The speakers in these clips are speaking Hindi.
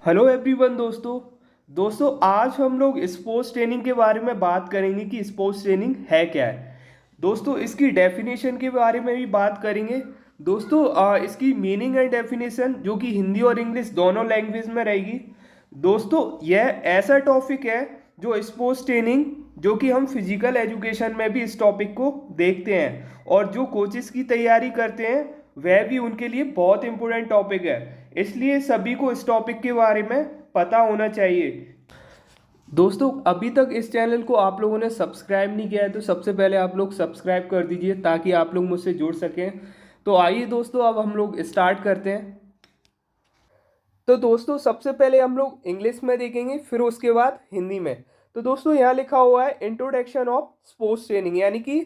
हेलो एवरीवन दोस्तों आज हम लोग स्पोर्ट्स ट्रेनिंग के बारे में बात करेंगे कि स्पोर्ट्स ट्रेनिंग है क्या है। दोस्तों इसकी डेफिनेशन के बारे में भी बात करेंगे। दोस्तों इसकी मीनिंग एंड डेफिनेशन जो कि हिंदी और इंग्लिश दोनों लैंग्वेज में रहेगी। दोस्तों यह ऐसा टॉपिक है जो स्पोर्ट्स ट्रेनिंग जो कि हम फिजिकल एजुकेशन में भी इस टॉपिक को देखते हैं और जो कोचेस की तैयारी करते हैं वह भी उनके लिए बहुत इंपॉर्टेंट टॉपिक है। इसलिए सभी को इस टॉपिक के बारे में पता होना चाहिए। दोस्तों अभी तक इस चैनल को आप लोगों ने सब्सक्राइब नहीं किया है तो सबसे पहले आप लोग सब्सक्राइब कर दीजिए ताकि आप लोग मुझसे जुड़ सकें। तो आइए दोस्तों अब हम लोग स्टार्ट करते हैं। तो दोस्तों सबसे पहले हम लोग इंग्लिश में देखेंगे फिर उसके बाद हिंदी में। तो दोस्तों यहाँ लिखा हुआ है इंट्रोडक्शन ऑफ स्पोर्ट्स ट्रेनिंग, यानी कि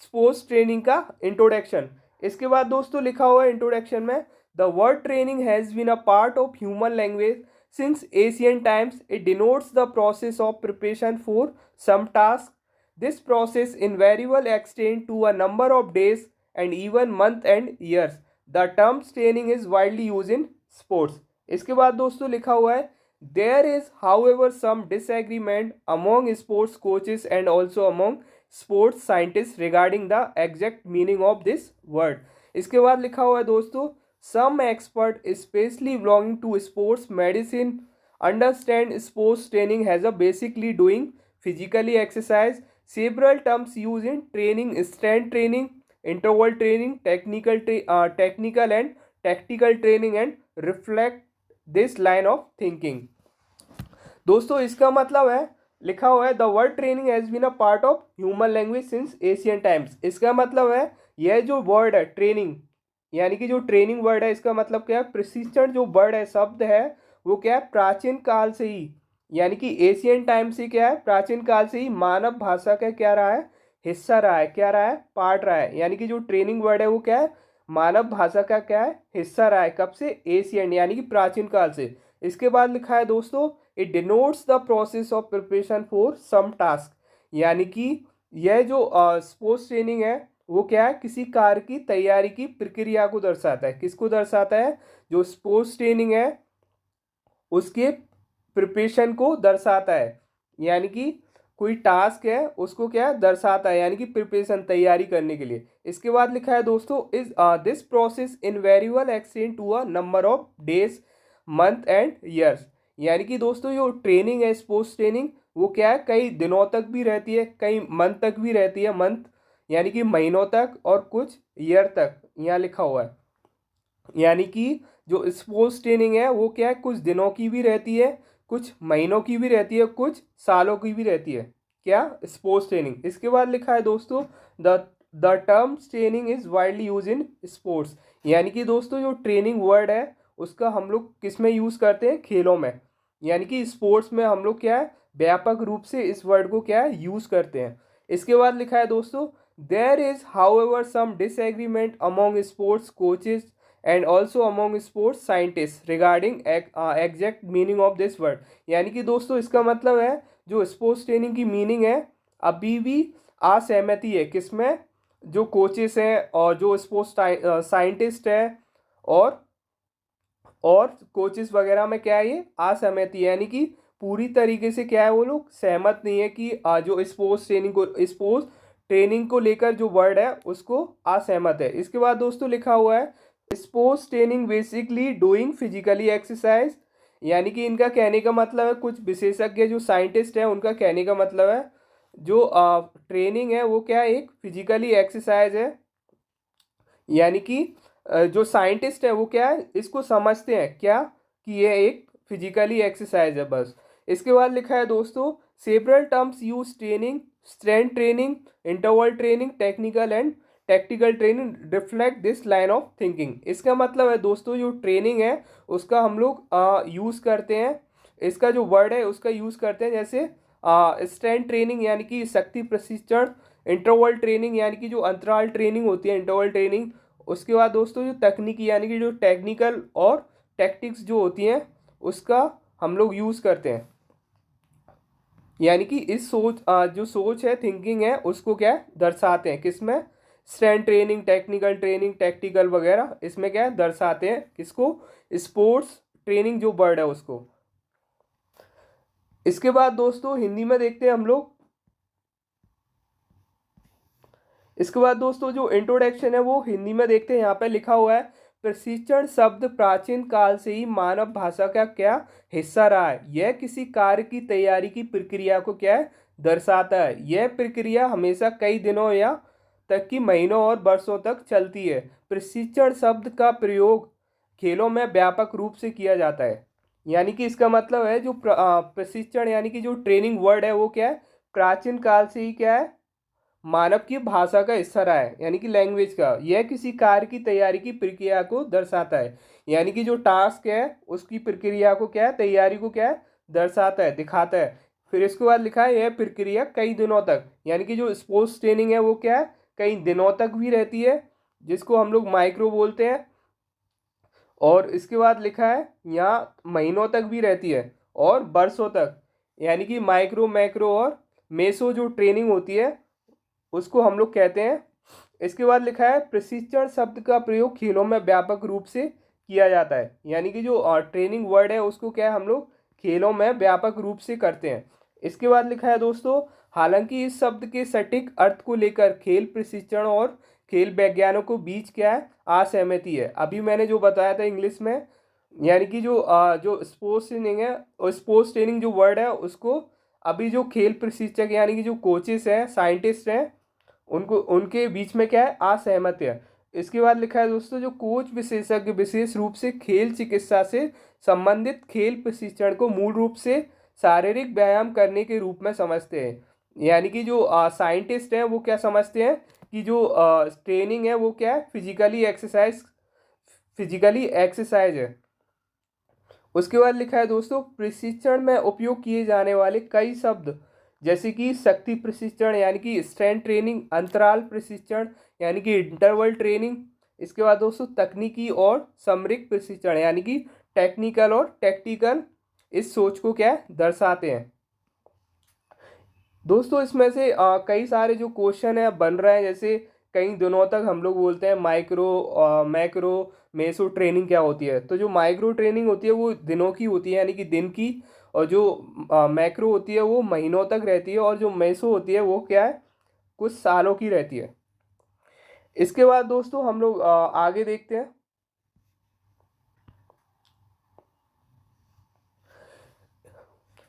स्पोर्ट्स ट्रेनिंग का इंट्रोडक्शन। इसके बाद दोस्तों लिखा हुआ है इंट्रोडक्शन में the word training has been a part of human language since Asian times. It denotes the process of preparation for some task. This process invariable extend to a number of days and even month and years. The terms training is widely use in sports. इसके बाद दोस्तों लिखा हुआ है there is however some disagreement among sports coaches and also among sports scientist regarding the exact meaning of this word. इसके बाद लिखा हुआ है दोस्तों some expert specially belonging to sports medicine understand sports training has a basically doing physically exercise. Several terms use in training strength training interval training technical and tactical training and reflect this line of thinking. दोस्तों इसका मतलब है लिखा हुआ है the word training has been a part of human language since Asian times. इसका मतलब है यह जो वर्ड है ट्रेनिंग, यानी कि जो ट्रेनिंग वर्ड है इसका मतलब क्या है, प्रशिक्षण जो वर्ड है शब्द है वो क्या है प्राचीन काल से ही, यानी कि एशियन टाइम से क्या है प्राचीन काल से ही मानव भाषा का क्या रहा है हिस्सा रहा है, क्या रहा है पार्ट रहा है। यानी कि जो ट्रेनिंग वर्ड है वो क्या है मानव भाषा का क्या है हिस्सा रहा है। कब से? एशियन यानी कि प्राचीन काल से। इसके बाद लिखा है दोस्तों it denotes the process of preparation for some task, यानी कि यह जो स्पोर्ट्स ट्रेनिंग है वो क्या है किसी कार्य की तैयारी की प्रक्रिया को दर्शाता है। किसको दर्शाता है? जो स्पोर्ट्स ट्रेनिंग है उसके प्रिपरेशन को दर्शाता है, यानी कि कोई टास्क है उसको क्या दर्शाता है, यानी कि प्रिपरेशन तैयारी करने के लिए। इसके बाद लिखा है दोस्तों is this process invariable extend to a number of days month and years. यानी कि दोस्तों जो ट्रेनिंग है स्पोर्ट्स ट्रेनिंग वो क्या है कई दिनों तक भी रहती है, कई मंथ तक भी रहती है, मंथ यानी कि महीनों तक, और कुछ ईयर तक यहाँ लिखा हुआ है। यानी कि जो स्पोर्ट्स ट्रेनिंग है वो क्या है कुछ दिनों की भी रहती है, कुछ महीनों की भी रहती है, कुछ सालों की भी रहती है, क्या स्पोर्ट्स ट्रेनिंग। इसके बाद लिखा है दोस्तों the the term training is widely use in sports. यानी कि दोस्तों जो ट्रेनिंग वर्ड है उसका हम लोग किस में यूज़ करते हैं? खेलों में, यानी कि स्पोर्ट्स में हम लोग क्या है व्यापक रूप से इस वर्ड को क्या है यूज़ करते हैं। इसके बाद लिखा है दोस्तों there is however some disagreement among sports coaches and also among sports scientist regarding exact meaning of this word. यानी कि दोस्तों इसका मतलब है जो स्पोर्ट्स ट्रेनिंग की मीनिंग है अभी भी असहमति है किसमें? जो कोचेस हैं और जो स्पोर्ट्स साइंटिस्ट है और कोचेस वगैरह में क्या है ये असहमति है, यानी कि पूरी तरीके से क्या है वो लोग सहमत नहीं है कि जो स्पोर्ट्स ट्रेनिंग को लेकर जो वर्ड है उसको असहमत है। इसके बाद दोस्तों लिखा हुआ है sports training basically doing physically exercise. यानी कि इनका कहने का मतलब है कुछ विशेषज्ञ जो साइंटिस्ट हैं उनका कहने का मतलब है जो ट्रेनिंग है वो क्या है एक फिजिकली एक्सरसाइज है, यानी कि जो साइंटिस्ट है वो क्या है इसको समझते हैं क्या कि ये एक फिजिकली एक्सरसाइज है बस। इसके बाद लिखा है दोस्तों several terms use training strength training interval training technical and tactical training reflect this line of thinking. इसका मतलब है दोस्तों जो ट्रेनिंग है उसका हम लोग यूज़ करते हैं, इसका जो वर्ड है उसका यूज़ करते हैं जैसे स्ट्रेंथ ट्रेनिंग यानी कि शक्ति प्रशिक्षण, इंटरवल ट्रेनिंग यानी कि जो अंतराल ट्रेनिंग होती है इंटरवल ट्रेनिंग। उसके बाद दोस्तों जो तकनीकी यानी कि जो टेक्निकल और टैक्टिक्स जो होती हैं उसका हम लोग यूज़ करते हैं, यानी कि इस जो सोच है थिंकिंग है उसको क्या दर्शाते हैं किसमें? Strength training technical training tactical वगैरह इसमें क्या दर्शाते हैं किसको? स्पोर्ट्स ट्रेनिंग जो वर्ड है उसको। इसके बाद दोस्तों हिंदी में देखते हैं हम लोग। इसके बाद दोस्तों जो इंट्रोडक्शन है वो हिंदी में देखते हैं। यहाँ पे लिखा हुआ है, प्रशिक्षण शब्द प्राचीन काल से ही मानव भाषा का क्या हिस्सा रहा है। यह किसी कार्य की तैयारी की प्रक्रिया को क्या है दर्शाता है। यह प्रक्रिया हमेशा कई दिनों या तक की महीनों और वर्षों तक चलती है। प्रशिक्षण शब्द का प्रयोग खेलों में व्यापक रूप से किया जाता है। यानी कि इसका मतलब है जो प्रशिक्षण यानी कि जो ट्रेनिंग वर्ड है वो क्या है प्राचीन काल से ही क्या है मानव की भाषा का हिस्सा रहा है, यानी कि लैंग्वेज का। यह किसी कार्य की तैयारी की प्रक्रिया को दर्शाता है, यानी कि जो टास्क है उसकी प्रक्रिया को क्या है तैयारी को क्या है दर्शाता है दिखाता है। फिर इसके बाद लिखा है यह प्रक्रिया कई दिनों तक, यानी कि जो स्पोर्ट्स ट्रेनिंग है वो क्या है कई दिनों तक भी रहती है, जिसको हम लोग माइक्रो बोलते हैं। और इसके बाद लिखा है यहाँ महीनों तक भी रहती है और वर्षों तक, यानी कि माइक्रो मैक्रो और मेसो जो ट्रेनिंग होती है उसको हम लोग कहते हैं। इसके बाद लिखा है प्रशिक्षण शब्द का प्रयोग खेलों में व्यापक रूप से किया जाता है, यानी कि जो ट्रेनिंग वर्ड है उसको क्या है हम लोग खेलों में व्यापक रूप से करते हैं। इसके बाद लिखा है दोस्तों, हालांकि इस शब्द के सटीक अर्थ को लेकर खेल प्रशिक्षण और खेल वैज्ञानों को बीच क्या है असहमति है। अभी मैंने जो बताया था इंग्लिश में, यानी कि जो स्पोर्ट्स ट्रेनिंग है और स्पोर्ट्स ट्रेनिंग जो वर्ड है उसको अभी जो खेल प्रशिक्षक यानी कि जो कोचेस हैं साइंटिस्ट हैं उनको उनके बीच में क्या है असहमत है। इसके बाद लिखा है दोस्तों, जो कोच विशेषज्ञ विशेष रूप से खेल चिकित्सा से संबंधित खेल प्रशिक्षण को मूल रूप से शारीरिक व्यायाम करने के रूप में समझते हैं। यानी कि जो साइंटिस्ट हैं वो क्या समझते हैं कि जो ट्रेनिंग है वो क्या है फिजिकली एक्सरसाइज है। उसके बाद लिखा है दोस्तों, प्रशिक्षण में उपयोग किए जाने वाले कई शब्द जैसे कि शक्ति प्रशिक्षण यानी कि स्ट्रेंथ ट्रेनिंग, अंतराल प्रशिक्षण यानी कि इंटरवल ट्रेनिंग। इसके बाद दोस्तों तकनीकी और सामरिक प्रशिक्षण यानी कि टेक्निकल और टैक्टिकल इस सोच को क्या दर्शाते हैं। दोस्तों इसमें से कई सारे जो क्वेश्चन है बन रहे हैं, जैसे कई दिनों तक हम लोग बोलते हैं माइक्रो मैक्रो मेसो ट्रेनिंग क्या होती है। तो जो माइक्रो ट्रेनिंग होती है वो दिनों की होती है यानी कि दिन की, और जो मैक्रो होती है वो महीनों तक रहती है, और जो मेसो होती है वो क्या है कुछ सालों की रहती है। इसके बाद दोस्तों हम लोग आगे देखते हैं।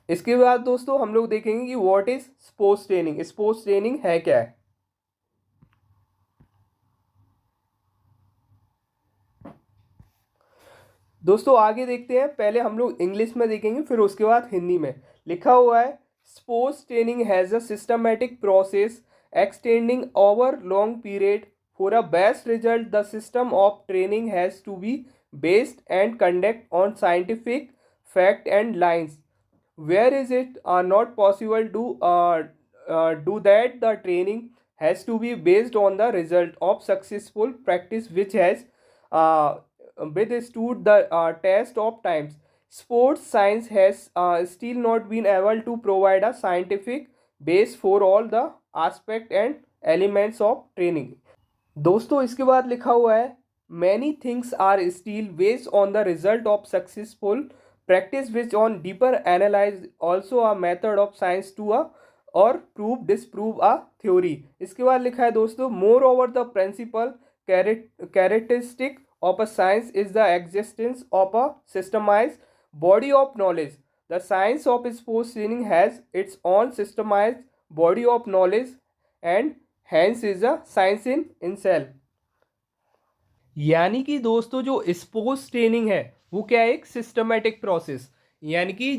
इसके बाद दोस्तों हम लोग देखेंगे कि what is sports training, sports training है क्या है। दोस्तों आगे देखते हैं, पहले हम लोग इंग्लिश में देखेंगे फिर उसके बाद हिंदी में। लिखा हुआ है, sports training has a systematic process extending over long period. For a best result the system of training has to be based and conduct on scientific fact and lines. Where is it not possible to do that? The training has to be based on the result of successful practice, which has uh, withstood the test of times. Sports science has still not been able to provide a scientific base for all the aspect and elements of training. दोस्तों इसके बाद लिखा हुआ है, many things are still based on the result of successful practice which on deeper analyze also a method of science to a और prove disprove a theory। इसके बाद लिखा है दोस्तों, moreover the principle characteristic of a science is the existence of a systemized body of knowledge. The science of sports training has its own systemized body of knowledge and hence is a science in itself। यानी कि दोस्तों जो स्पोर्ट्स ट्रेनिंग है वो क्या है एक सिस्टमेटिक प्रोसेस, यानी कि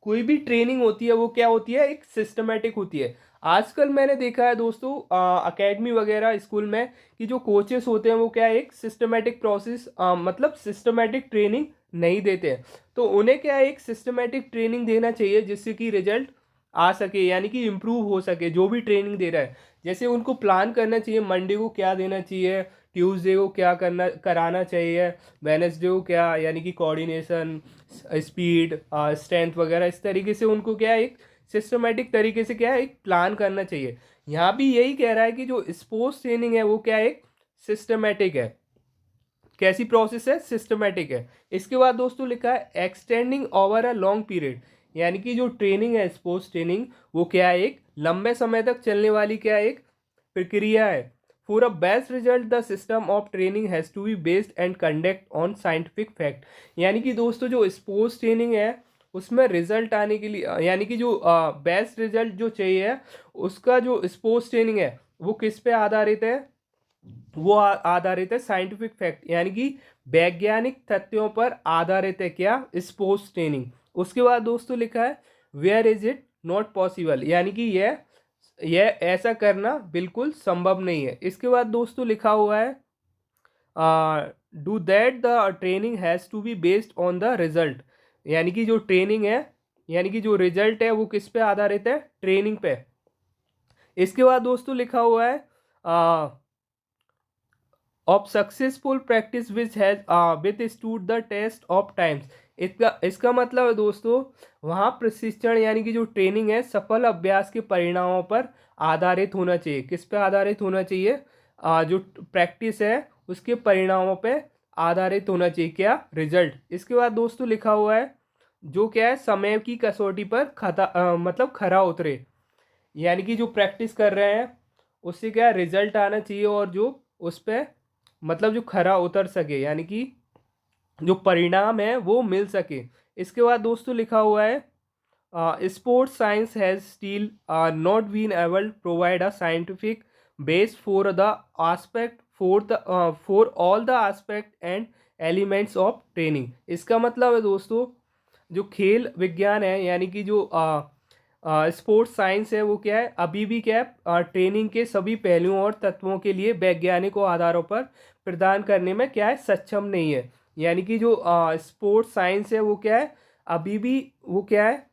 कोई भी ट्रेनिंग होती है वो क्या होती है एक सिस्टमेटिक होती है। आजकल मैंने देखा है दोस्तों एकेडमी वगैरह स्कूल में कि जो कोचेस होते हैं वो क्या है एक सिस्टमेटिक प्रोसेस मतलब सिस्टमेटिक ट्रेनिंग नहीं देते हैं। तो उन्हें क्या है एक सिस्टमेटिक ट्रेनिंग देना चाहिए जिससे कि रिजल्ट आ सके, यानी कि इम्प्रूव हो सके जो भी ट्रेनिंग दे रहा है। जैसे उनको प्लान करना चाहिए मंडे को क्या देना चाहिए, ट्यूसडे को क्या कराना चाहिए, वेडनेसडे को क्या, यानी कि कोऑर्डिनेशन, स्पीड, स्ट्रेंथ वगैरह। इस तरीके से उनको क्या है एक सिस्टमेटिक तरीके से क्या है एक प्लान करना चाहिए। यहाँ भी यही कह रहा है कि जो स्पोर्ट्स ट्रेनिंग है वो क्या है एक सिस्टमेटिक है। कैसी प्रोसेस है सिस्टमेटिक है। इसके बाद दोस्तों लिखा है extending over a long period, यानी कि जो ट्रेनिंग है स्पोर्ट्स ट्रेनिंग वो क्या है, एक लंबे समय तक चलने वाली क्या है, एक प्रक्रिया है। For a best result the system of training has to be based and conduct on scientific fact. यानी कि दोस्तों जो स्पोर्ट्स ट्रेनिंग है उसमें रिजल्ट आने के लिए यानी कि जो बेस्ट रिजल्ट जो चाहिए उसका जो स्पोर्ट्स ट्रेनिंग है वो किस पे आधारित है, वो आधारित है साइंटिफिक फैक्ट यानी कि वैज्ञानिक तथ्यों पर आधारित है क्या, स्पोर्ट्स ट्रेनिंग। उसके बाद दोस्तों लिखा है where is it not possible, यानी कि यह ऐसा करना बिल्कुल संभव नहीं है। इसके बाद दोस्तों लिखा हुआ है do that the training has to be based on the result, यानी कि जो ट्रेनिंग है यानी कि जो रिजल्ट है वो किस पे आधारित है, ट्रेनिंग पे। इसके बाद दोस्तों लिखा हुआ है of successful practice which has withstood the test of times. इसका मतलब है दोस्तों वहाँ प्रशिक्षण यानी कि जो ट्रेनिंग है सफल अभ्यास के परिणामों पर आधारित होना चाहिए। किस पे आधारित होना चाहिए, जो प्रैक्टिस है उसके परिणामों पे आधारित होना चाहिए क्या, रिजल्ट। इसके बाद दोस्तों लिखा हुआ है जो क्या है समय की कसौटी पर मतलब खरा उतरे, यानी कि जो प्रैक्टिस कर रहे हैं उससे क्या रिजल्ट आना चाहिए और जो उस पर मतलब जो खरा उतर सके यानी कि जो परिणाम है वो मिल सके। इसके बाद दोस्तों लिखा हुआ है sports science has still not been able provide a scientific base for the aspect for all the aspect and elements of training. इसका मतलब है दोस्तों जो खेल विज्ञान है यानी कि जो स्पोर्ट्स साइंस है वो क्या है, अभी भी क्या है ट्रेनिंग के सभी पहलुओं और तत्वों के लिए वैज्ञानिक आधारों पर प्रदान करने में क्या है, सक्षम नहीं है। यानी कि जो स्पोर्ट्स साइंस है वो क्या है, अभी भी वो क्या है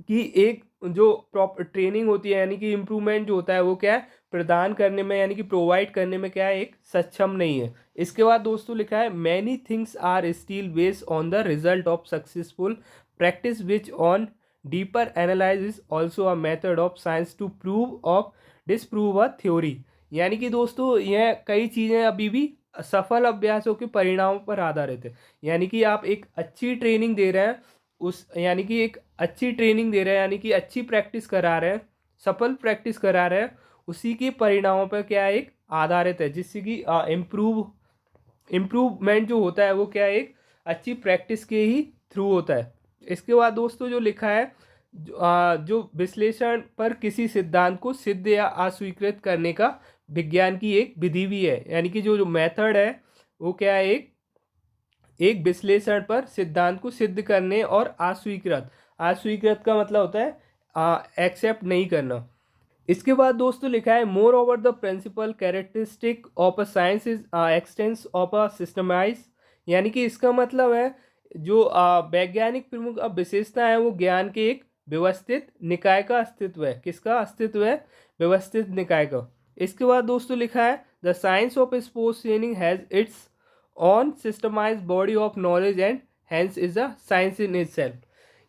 कि एक जो प्रॉपर ट्रेनिंग होती है यानी कि इम्प्रूवमेंट जो होता है वो क्या है प्रदान करने में यानी कि प्रोवाइड करने में क्या है, एक सक्षम नहीं है। इसके बाद दोस्तों लिखा है many things are still based on the result of successful practice which on deeper analysis also a method of science to prove of disprove a theory. यानी कि दोस्तों यह कई चीज़ें अभी भी सफल अभ्यासों के परिणामों पर आधारित है। यानी कि आप एक अच्छी ट्रेनिंग दे रहे हैं उस यानी कि एक अच्छी ट्रेनिंग दे रहे हैं यानी कि अच्छी प्रैक्टिस करा रहे हैं, सफल प्रैक्टिस करा रहे हैं, उसी के परिणामों पर क्या एक आधारित है, जिससे कि इम्प्रूवमेंट जो होता है वो क्या एक अच्छी प्रैक्टिस के ही थ्रू होता है। इसके बाद दोस्तों जो लिखा है जो विश्लेषण पर किसी सिद्धांत को सिद्ध या अस्वीकृत करने का विज्ञान की एक विधि भी है। यानी कि जो मेथड है वो क्या है, एक विश्लेषण पर सिद्धांत को सिद्ध करने और अस्वीकृत का मतलब होता है एक्सेप्ट नहीं करना। इसके बाद दोस्तों लिखा है moreover the principle characteristic of a science is extents of a systemize. यानी कि इसका मतलब है जो वैज्ञानिक प्रमुख विशेषता है वो ज्ञान के एक व्यवस्थित निकाय का अस्तित्व है। किसका अस्तित्व है, व्यवस्थित निकाय का। इसके बाद दोस्तों लिखा है the science of sports training has its own systemize body of knowledge and hence is a science in itself.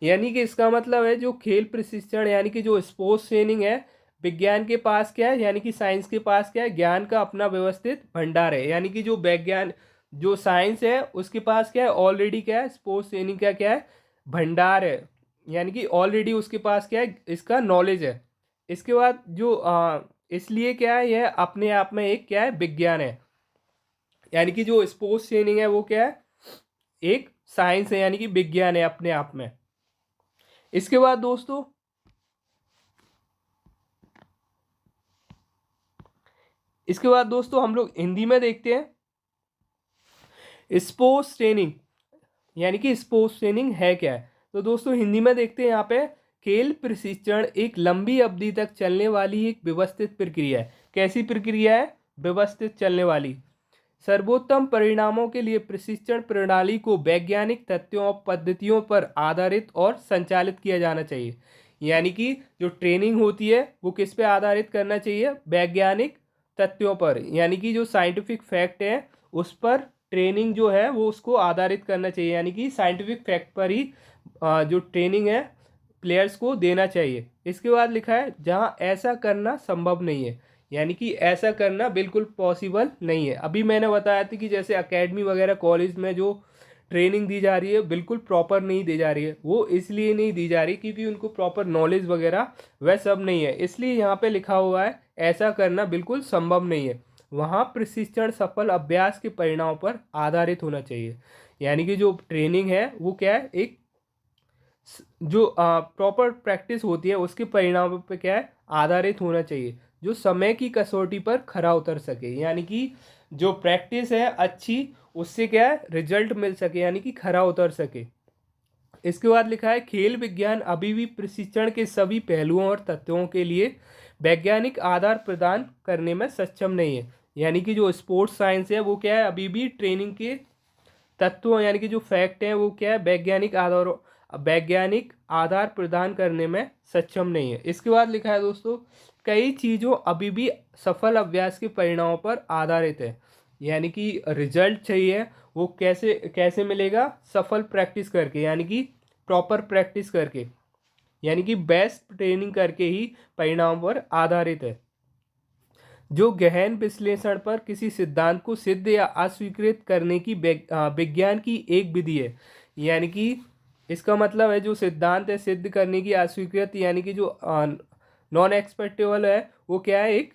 यानी कि इसका मतलब है जो खेल प्रशिक्षण यानी कि जो स्पोर्ट्स ट्रेनिंग है विज्ञान के पास क्या है यानी कि साइंस के पास क्या है, ज्ञान का अपना व्यवस्थित भंडार है। यानी कि जो विज्ञान जो साइंस है उसके पास क्या है, ऑलरेडी क्या है स्पोर्ट्स ट्रेनिंग का क्या है भंडार है। यानी कि ऑलरेडी उसके पास क्या है, इसका नॉलेज है। इसके बाद जो इसलिए क्या है यह अपने आप में एक क्या है विज्ञान है। यानी कि जो स्पोर्ट्स ट्रेनिंग है वो क्या है, एक साइंस है यानी कि विज्ञान है अपने आप में। इसके बाद दोस्तों हम लोग हिंदी में देखते हैं स्पोर्ट्स ट्रेनिंग यानी कि स्पोर्ट्स ट्रेनिंग है क्या है। तो दोस्तों हिंदी में देखते हैं यहाँ पे खेल प्रशिक्षण एक लंबी अवधि तक चलने वाली एक व्यवस्थित प्रक्रिया है। कैसी प्रक्रिया है, व्यवस्थित चलने वाली। सर्वोत्तम परिणामों के लिए प्रशिक्षण प्रणाली को वैज्ञानिक तथ्यों और पद्धतियों पर आधारित और संचालित किया जाना चाहिए। यानी कि जो ट्रेनिंग होती है वो किस पे आधारित करना चाहिए, वैज्ञानिक तथ्यों पर। यानी कि जो साइंटिफिक फैक्ट है उस पर ट्रेनिंग जो है वो उसको आधारित करना चाहिए। यानी कि साइंटिफिक फैक्ट पर ही जो ट्रेनिंग है प्लेयर्स को देना चाहिए। इसके बाद लिखा है जहाँ ऐसा करना संभव नहीं है, यानी कि ऐसा करना बिल्कुल पॉसिबल नहीं है। अभी मैंने बताया था कि जैसे एकेडमी वगैरह कॉलेज में जो ट्रेनिंग दी जा रही है बिल्कुल प्रॉपर नहीं दी जा रही है। वो इसलिए नहीं दी जा रही क्योंकि उनको प्रॉपर नॉलेज वगैरह वह सब नहीं है, इसलिए यहाँ पे लिखा हुआ है ऐसा करना बिल्कुल संभव नहीं है। वहाँ प्रशिक्षण सफल अभ्यास के परिणामों पर आधारित होना चाहिए। यानी कि जो ट्रेनिंग है वो क्या है, एक जो प्रॉपर प्रैक्टिस होती है उसके परिणामों पे क्या है, आधारित होना चाहिए, जो समय की कसौटी पर खरा उतर सके। यानी कि जो प्रैक्टिस है अच्छी, उससे क्या है, रिजल्ट मिल सके, यानी कि खरा उतर सके। इसके बाद लिखा है खेल विज्ञान अभी भी प्रशिक्षण के सभी पहलुओं और तत्वों के लिए वैज्ञानिक आधार प्रदान करने में सक्षम नहीं है। यानी कि जो स्पोर्ट्स साइंस है वो क्या है, अभी भी ट्रेनिंग के तत्वों यानी कि जो फैक्ट है वो क्या है, वैज्ञानिक आधार प्रदान करने में सक्षम नहीं है। इसके बाद लिखा है दोस्तों, कई चीज़ों अभी भी सफल अभ्यास के परिणामों पर आधारित है। यानी कि रिजल्ट चाहिए वो कैसे कैसे मिलेगा, सफल प्रैक्टिस करके, यानी कि प्रॉपर प्रैक्टिस करके, यानी कि बेस्ट ट्रेनिंग करके ही परिणाम पर आधारित है। जो गहन विश्लेषण पर किसी सिद्धांत को सिद्ध या अस्वीकृत करने की विज्ञान की एक विधि है। यानी कि इसका मतलब है जो सिद्धांत है सिद्ध करने की, अस्वीकृत यानी कि जो नॉन एक्सपेक्टेबल है, वो क्या है, एक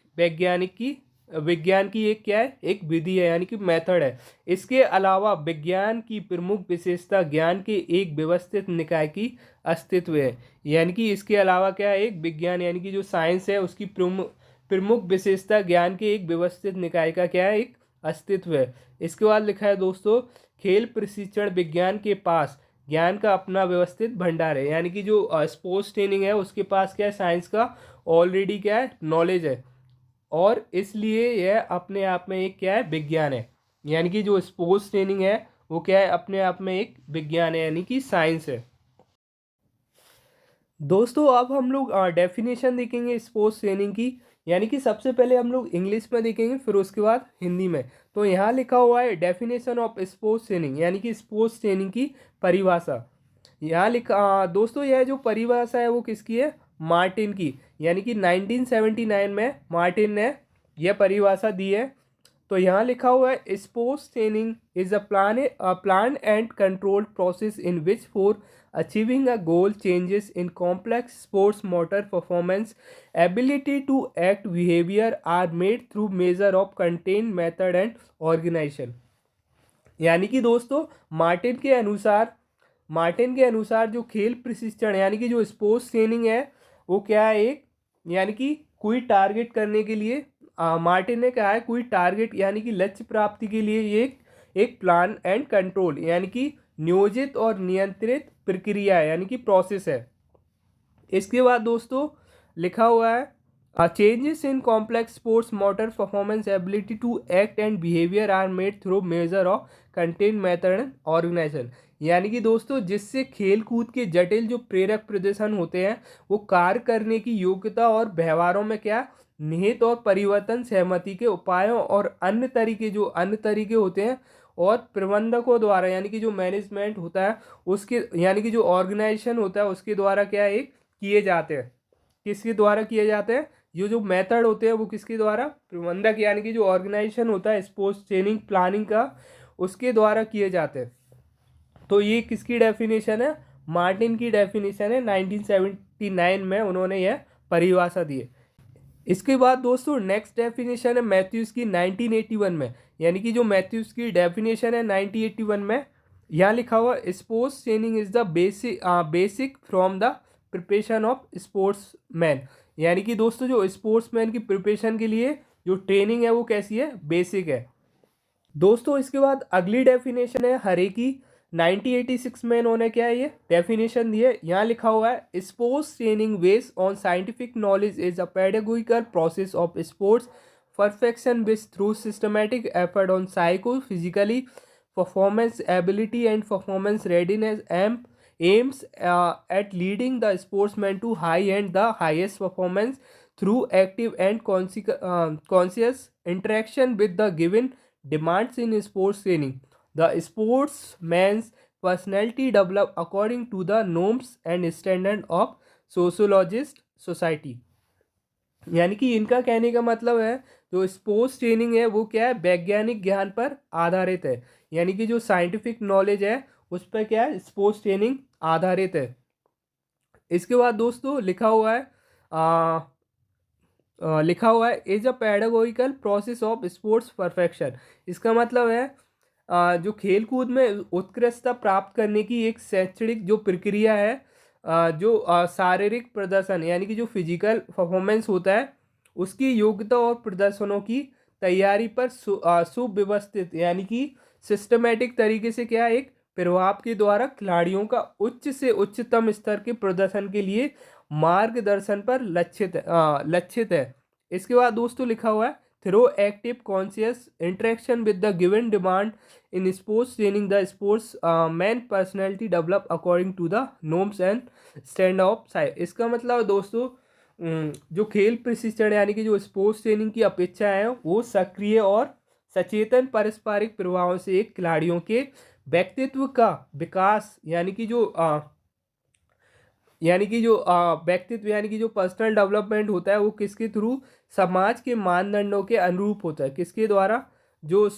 विज्ञान की एक क्या है, एक विधि है, यानी कि मेथड है। इसके अलावा विज्ञान की प्रमुख विशेषता ज्ञान के एक व्यवस्थित निकाय की अस्तित्व है। यानी कि इसके अलावा क्या है, एक विज्ञान यानी कि जो साइंस है उसकी प्रमुख विशेषता ज्ञान के एक व्यवस्थित निकाय का क्या है, एक अस्तित्व है। इसके बाद लिखा है दोस्तों, खेल प्रशिक्षण विज्ञान के पास ज्ञान का अपना व्यवस्थित भंडार है। यानी कि जो स्पोर्ट्स ट्रेनिंग है उसके पास क्या है, साइंस का ऑलरेडी क्या है, नॉलेज है, और इसलिए यह अपने आप में एक क्या है, विज्ञान है। यानी कि जो स्पोर्ट्स ट्रेनिंग है वो क्या है, अपने आप में एक विज्ञान है, यानी कि साइंस है। दोस्तों अब हम लोग डेफिनेशन देखेंगे स्पोर्ट्स ट्रेनिंग की। यानी कि सबसे पहले हम लोग इंग्लिश में देखेंगे, फिर उसके बाद हिंदी में। तो यहाँ लिखा हुआ है डेफिनेशन ऑफ स्पोर्ट्स ट्रेनिंग, यानी कि स्पोर्ट्स ट्रेनिंग की परिभाषा। यहाँ लिखा दोस्तों, यह जो परिभाषा है वो किसकी है, मार्टिन की। यानी कि 1979 में मार्टिन ने यह परिभाषा दी है। तो यहाँ लिखा हुआ है sports training is plan and controlled process in which for achieving a goal changes in complex sports motor performance ability to act behavior are made through measure of contained method and organization। यानी कि दोस्तों मार्टिन के अनुसार जो खेल प्रशिक्षण यानी कि जो स्पोर्ट्स ट्रेनिंग है वो क्या है, एक यानी कि कोई टारगेट करने के लिए मार्टिन ने कहा है कोई टारगेट यानी कि लक्ष्य प्राप्ति के लिए ये एक प्लान एंड कंट्रोल यानी कि नियोजित और नियंत्रित प्रक्रिया है, यानी कि प्रोसेस है। इसके बाद दोस्तों लिखा हुआ है changes in complex sports motor performance ability to act and behaviour are made through measure of content method and organisation. यानी कि दोस्तों जिससे खेल कूद के जटिल जो प्रेरक प्रदर्शन होते हैं वो कार्य करने की योग्यता और व्यवहारों में क्या निहित और परिवर्तन सहमति के उपायों और अन्य तरीके होते हैं और प्रबंधकों द्वारा यानी कि जो मैनेजमेंट होता है उसके यानी कि जो ऑर्गेनाइजेशन होता है उसके द्वारा क्या है, किए जाते हैं। किसके द्वारा किए जाते हैं, ये जो मेथड होते हैं वो किसके द्वारा, प्रबंधक यानी कि जो ऑर्गेनाइजेशन होता है स्पोर्ट्स ट्रेनिंग प्लानिंग का, उसके द्वारा किए जाते हैं। तो ये किसकी डेफिनेशन है, मार्टिन की डेफिनेशन है। 1979 में उन्होंने यह परिभाषा दी है। इसके बाद दोस्तों नेक्स्ट डेफिनेशन है मैथ्यूज की 1981 में। यानी कि जो मैथ्यूज की डेफिनेशन है 1981 में, यहाँ लिखा हुआ sports training is the basic from the preparation of sports man. यानी कि दोस्तों जो स्पोर्ट्स मैन की प्रिपरेशन के लिए जो ट्रेनिंग है वो कैसी है, बेसिक है। दोस्तों इसके बाद अगली डेफिनेशन है हरे की 1986 में इन्होंने क्या है ये डेफिनेशन दी है। यहाँ लिखा हुआ है sports training based on scientific knowledge is a pedagogical process of sports perfection which through systematic effort on psycho physically performance ability and performance readiness aims at leading the sportsman to high and the highest performance through active and conscious interaction with the given demands in sports training. The sportsman's personality develop according to the norms and standard of sociologist society। यानी कि इनका कहने का मतलब है जो स्पोर्ट्स ट्रेनिंग है वो क्या है, वैज्ञानिक ज्ञान पर आधारित है। यानी कि जो साइंटिफिक नॉलेज है उस पर क्या है, स्पोर्ट्स ट्रेनिंग आधारित है। इसके बाद दोस्तों लिखा हुआ है is a pedagogical process of sports perfection. इसका मतलब है जो खेल कूद में उत्कृष्टता प्राप्त करने की एक शैक्षणिक जो प्रक्रिया है, जो शारीरिक प्रदर्शन यानी कि जो फिजिकल परफॉर्मेंस होता है उसकी योग्यता और प्रदर्शनों की तैयारी पर सुव्यवस्थित यानी कि सिस्टमेटिक तरीके से क्या है, एक प्रभाव के द्वारा खिलाड़ियों का उच्च से उच्चतम स्तर के प्रदर्शन के लिए मार्गदर्शन पर लक्षित है। इसके बाद दोस्तों लिखा हुआ है through active conscious interaction with the given demand in sports training the sportsman personality develop according to the norms and stand of side. इसका मतलब है दोस्तों जो खेल प्रशिक्षण यानी कि जो स्पोर्ट्स ट्रेनिंग की अपेक्षा है वो सक्रिय और सचेतन पारस्परिक प्रभावों से एक खिलाड़ियों के व्यक्तित्व का विकास व्यक्तित्व यानी कि जो पर्सनल डेवलपमेंट होता है वो किसके थ्रू, समाज के मानदंडों के अनुरूप होता है। किसके द्वारा, जो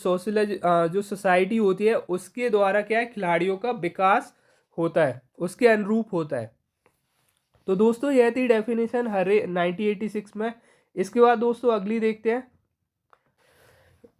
जो सोसाइटी होती है उसके द्वारा क्या है, खिलाड़ियों का विकास होता है, उसके अनुरूप होता है। तो दोस्तों यह थी डेफिनेशन हरे 1986 में। इसके बाद दोस्तों अगली देखते हैं।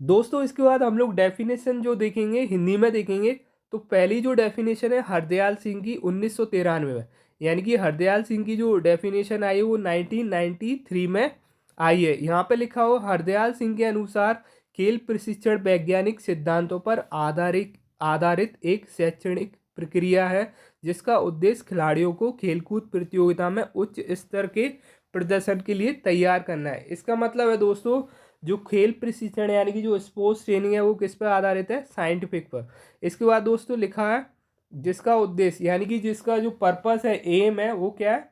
दोस्तों इसके बाद हम लोग डेफिनेशन जो देखेंगे हिंदी में देखेंगे। तो पहली जो डेफिनेशन है हरदयाल सिंह की 1993 में, यानी कि हरदयाल सिंह की जो डेफिनेशन आई है वो 1993 में आई है। यहाँ पे लिखा हो हरदयाल सिंह के अनुसार खेल प्रशिक्षण वैज्ञानिक सिद्धांतों पर आधारित एक शैक्षणिक प्रक्रिया है जिसका उद्देश्य खिलाड़ियों को खेलकूद प्रतियोगिता में उच्च स्तर के प्रदर्शन के लिए तैयार करना है। इसका मतलब है दोस्तों जो खेल प्रशिक्षण यानी कि जो स्पोर्ट्स ट्रेनिंग है वो किस पर आधारित है, साइंटिफिक पर। इसके बाद दोस्तों लिखा है जिसका उद्देश्य यानी कि जिसका जो पर्पस है, एम है, वो क्या है,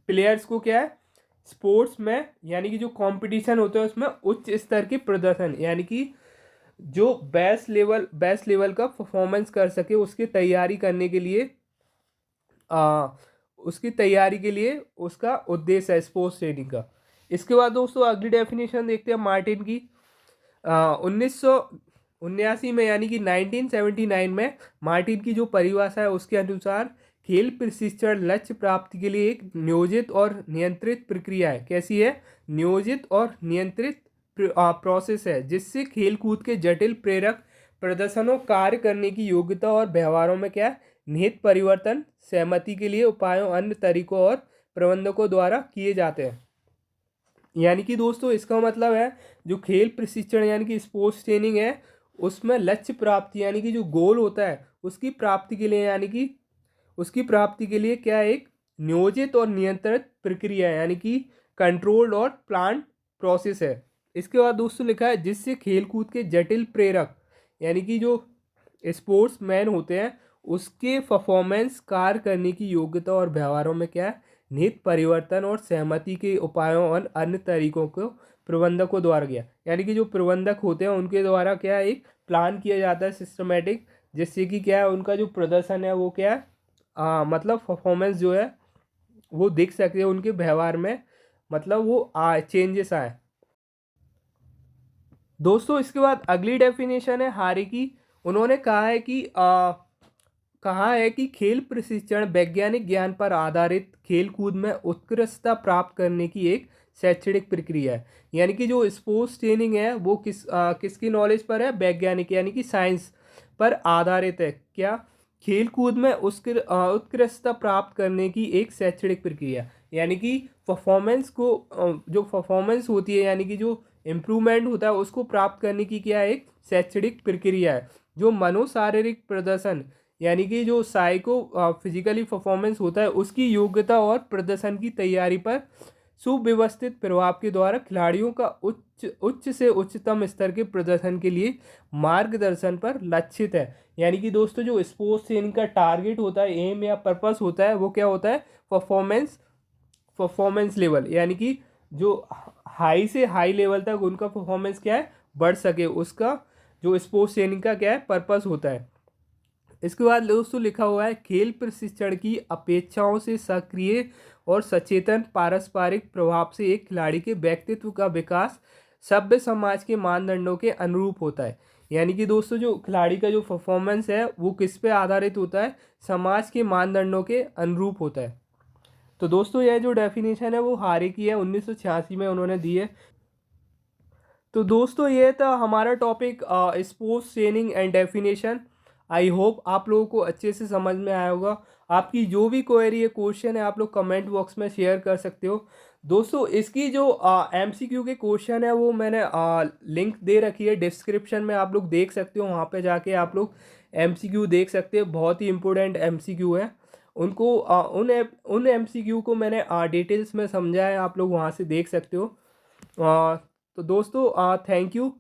प्लेयर्स को क्या है, स्पोर्ट्स में यानी कि जो कंपटीशन होता है उसमें उच्च स्तर के प्रदर्शन यानी कि जो बेस्ट लेवल का परफॉर्मेंस कर सके उसकी तैयारी करने के लिए उसका उद्देश्य है स्पोर्ट्स ट्रेनिंग का। इसके बाद दोस्तों अगली डेफिनेशन देखते हैं मार्टिन की 1979 में यानी कि 1979 में मार्टिन की जो परिभाषा है उसके अनुसार खेल प्रशिक्षण लक्ष्य प्राप्ति के लिए एक नियोजित और नियंत्रित प्रक्रिया है। कैसी है, नियोजित और नियंत्रित प्रोसेस है जिससे खेल कूद के जटिल प्रेरक प्रदर्शनों, कार्य करने की योग्यता और व्यवहारों में क्या निहित परिवर्तन सहमति के लिए उपायों, अन्य तरीकों और प्रबंधकों द्वारा किए जाते हैं। यानी कि दोस्तों इसका मतलब है जो खेल प्रशिक्षण यानी कि स्पोर्ट्स ट्रेनिंग है उसमें लक्ष्य प्राप्ति यानी कि जो गोल होता है उसकी प्राप्ति के लिए यानी कि उसकी प्राप्ति के लिए क्या एक नियोजित और नियंत्रित प्रक्रिया है यानी कि कंट्रोल्ड और प्लान प्रोसेस है। इसके बाद दोस्तों लिखा है जिससे खेलकूद के जटिल प्रेरक यानी कि जो स्पोर्ट्स मैन होते हैं उसके परफॉर्मेंस, कार्य करने की योग्यता और व्यवहारों में क्या है निहित परिवर्तन और सहमति के उपायों और अन्य तरीकों को प्रबंधकों द्वारा किया। यानी कि जो प्रबंधक होते हैं उनके द्वारा क्या है एक प्लान किया जाता है सिस्टमेटिक, जिससे कि क्या है उनका जो प्रदर्शन है वो क्या है मतलब परफॉर्मेंस जो है वो दिख सकते हैं उनके व्यवहार में, मतलब वो चेंजेस आए। दोस्तों इसके बाद अगली डेफिनेशन है हारे की। उन्होंने कहा है कि खेल प्रशिक्षण वैज्ञानिक ज्ञान पर आधारित खेल कूद में उत्कृष्टता प्राप्त करने की एक शैक्षणिक प्रक्रिया है। यानी कि जो स्पोर्ट्स ट्रेनिंग है वो किसकी नॉलेज पर है, वैज्ञानिक यानी कि साइंस पर आधारित है। क्या, खेल कूद में उत्कृष्टता प्राप्त करने की एक शैक्षणिक प्रक्रिया यानी कि परफॉर्मेंस को जो परफॉर्मेंस होती है यानी कि जो इम्प्रूवमेंट होता है उसको प्राप्त करने की क्या एक शैक्षणिक प्रक्रिया है। जो मनोशारीरिक प्रदर्शन यानी कि जो फिजिकली परफॉर्मेंस होता है उसकी योग्यता और प्रदर्शन की तैयारी पर सुव्यवस्थित प्रभाव के द्वारा खिलाड़ियों का उच्च से उच्चतम स्तर के प्रदर्शन के लिए मार्गदर्शन पर लक्षित है। यानी कि दोस्तों जो स्पोर्ट्स ट्रेनिंग का टारगेट होता है, एम या पर्पस होता है, वो क्या होता है, परफॉर्मेंस लेवल यानी कि जो हाई से हाई लेवल तक उनका परफॉर्मेंस क्या है बढ़ सके, उसका जो स्पोर्ट्स ट्रेनिंग का क्या है पर्पस होता है। इसके बाद दोस्तों लिखा हुआ है खेल प्रशिक्षण की अपेक्षाओं से सक्रिय और सचेतन पारस्परिक प्रभाव से एक खिलाड़ी के व्यक्तित्व का विकास सभ्य समाज के मानदंडों के अनुरूप होता है। यानी कि दोस्तों जो खिलाड़ी का जो परफॉर्मेंस है वो किस पे आधारित होता है, समाज के मानदंडों के अनुरूप होता है। तो दोस्तों यह जो डेफिनेशन है वो हारे की है, 1986 में उन्होंने दी है। तो दोस्तों ये था हमारा topic sports training and definition. I hope आप लोगों को अच्छे से समझ में आया होगा। आपकी जो भी क्वेरी है, क्वेश्चन है, आप लोग कमेंट बॉक्स में शेयर कर सकते हो। दोस्तों इसकी जो एमसीक्यू के क्वेश्चन है वो मैंने लिंक दे रखी है डिस्क्रिप्शन में, आप लोग देख सकते हो। वहाँ पे जाके आप लोग एमसीक्यू देख सकते हो, बहुत ही इंपॉर्टेंट एमसीक्यू है। उनको उन एमसीक्यू को मैंने डिटेल्स में समझाया है, आप लोग वहाँ से देख सकते हो। तो दोस्तों थैंक यू।